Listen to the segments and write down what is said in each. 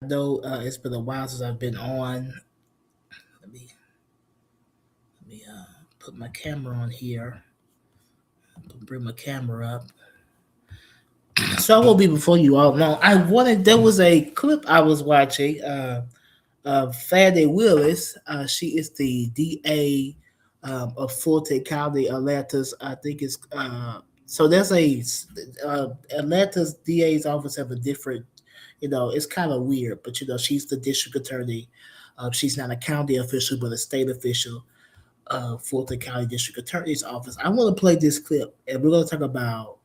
Though it's been a while since I've been on. Let me put my camera on here. Bring my camera up. So I will be before you all know. I wanted there was a clip I was watching of Fannie Willis. She is the DA of Fulton County, Atlanta's. I think it's so. There's a Atlanta's DA's office have a different. It's kind of weird, but she's the district attorney. She's not a county official, but a state official. Fulton County District Attorney's Office. I want to play this clip, and we're going to talk about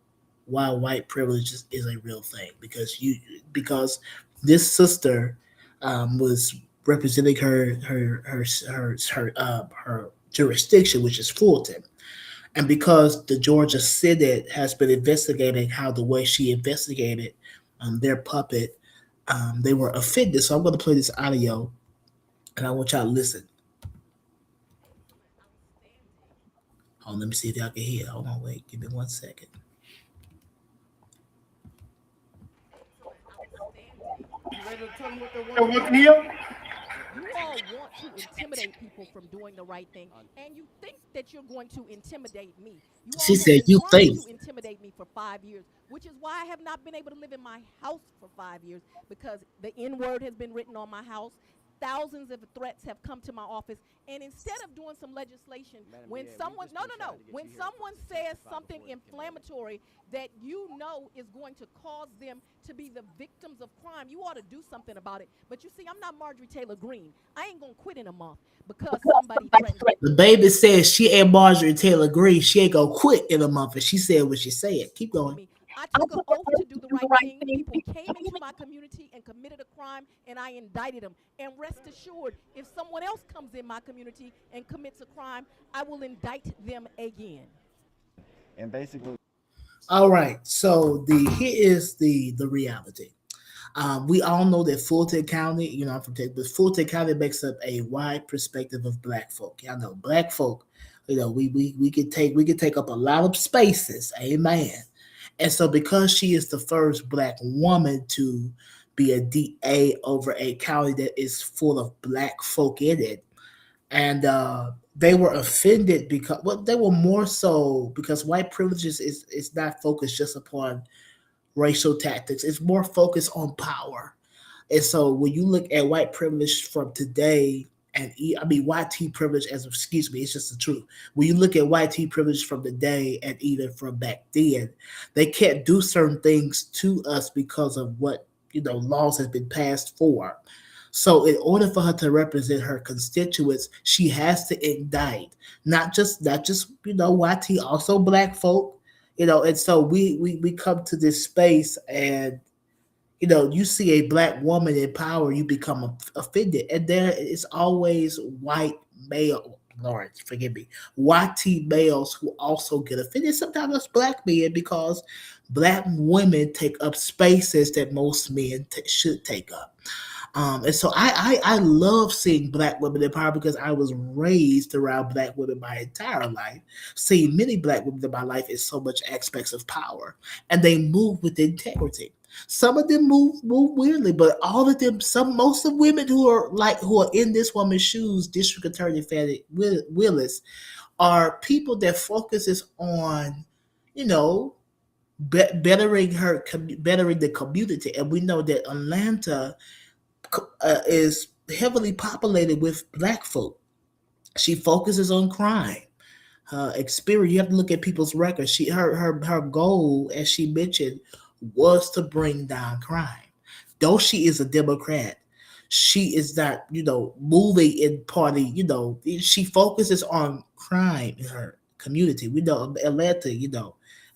why white privilege is a real thing. Because this sister was representing her jurisdiction, which is Fulton, and because the Georgia Senate has been investigating how the way she investigated their puppet, they were offended. So I'm going to play this audio, and I want y'all to listen. Hold on, let me see if y'all can hear. Hold on, wait, give me 1 second. You ready to tell them what they want to hear? You all want to intimidate people from doing the right thing, and you think that you're going to intimidate me. You She all have said, been "You trying think." to intimidate me for 5 years, which is why I have not been able to live in my house for 5 years, because the N word has been written on my house. Thousands of threats have come to my office, and instead of doing some legislation, when someone when someone says something inflammatory that is going to cause them to be the victims of crime, you ought to do something about it. But you see, I'm not Marjorie Taylor Greene. I ain't gonna quit in a month because somebody threatened The baby says she ain't Marjorie Taylor Greene. She ain't gonna quit in a month, and she said what she said. Keep going. me. I took an oath to do the right thing. People came into my community and committed a crime, and I indicted them. And rest assured, if someone else comes in my community and commits a crime, I will indict them again. And basically, All right. So here is the reality. We all know that Fulton County, I'm from Texas, but Fulton County makes up a wide perspective of Black folk. Y'all know Black folk. We could take up a lot of spaces. Amen. And so, because she is the first Black woman to be a DA over a county that is full of Black folk in it, and they were offended because, well, they were more so because white privileges is not focused just upon racial tactics. It's more focused on power. And so when you look at white privilege from today, I mean YT privilege as excuse me, it's just the truth. When you look at YT privilege from the day and even from back then, they can't do certain things to us because of what laws have been passed for. So in order for her to represent her constituents, she has to indict not just YT, also Black folk, and so we come to this space, and you see a Black woman in power, you become offended, and there is always white male, Lord forgive me, YT males who also get offended. Sometimes it's Black men because Black women take up spaces that most men should take up. And so I love seeing Black women in power because I was raised around Black women my entire life. Seeing many Black women in my life is so much aspects of power, and they move with integrity. Some of them move weirdly, but all of them, most of women who are in this woman's shoes, District Attorney Fannie Willis, are people that focuses on, you know, bettering the community, and we know that Atlanta is heavily populated with Black folk. She focuses on crime. Experience. You have to look at people's records. Her goal, as she mentioned, was to bring down crime. Though she is a Democrat, she is not, moving in party. She focuses on crime in her community. We know Atlanta.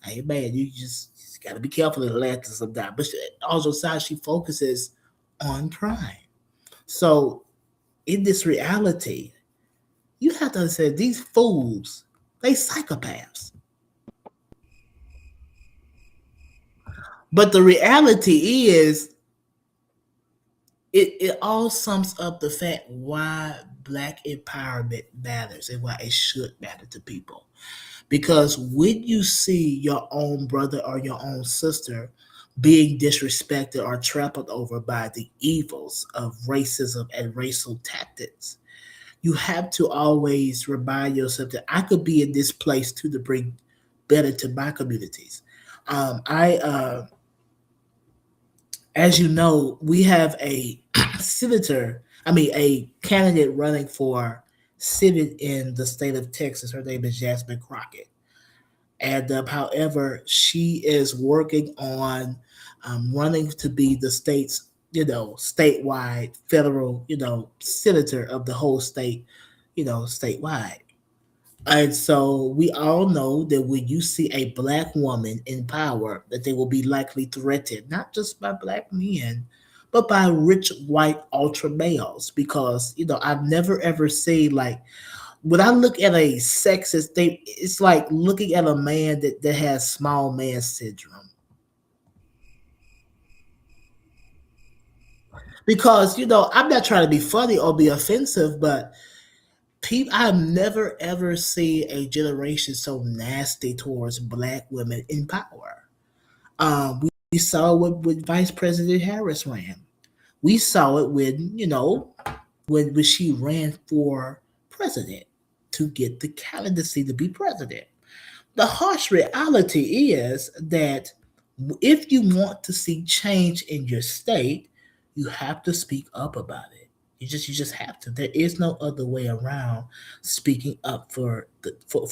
Hey man, you just got to be careful in Atlanta sometimes. But also, side she focuses on crime. So in this reality, you have to understand these fools, they psychopaths. But the reality is, it all sums up the fact why Black empowerment matters and why it should matter to people. Because when you see your own brother or your own sister being disrespected or trampled over by the evils of racism and racial tactics. You have to always remind yourself that I could be in this place too to bring better to my communities. I As you know, we have a a candidate running for Senate in the state of Texas. Her name is Jasmine Crockett. And however, she is working on running to be the state's, statewide federal, senator of the whole state, statewide. And so we all know that when you see a black woman in power, that they will be likely threatened, not just by black men, but by rich white ultra males. Because, I've never ever seen like when I look at a sexist thing, it's like looking at a man that has small man syndrome. Because, I'm not trying to be funny or be offensive, but I've never ever seen a generation so nasty towards black women in power. We saw it when Vice President Harris ran. We saw it when, when she ran for president to get the candidacy to be president. The harsh reality is that if you want to see change in your state, you have to speak up about it. You just have to. There is no other way around speaking up for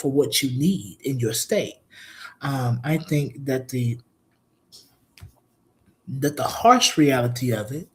what you need in your state. I think that the harsh reality of it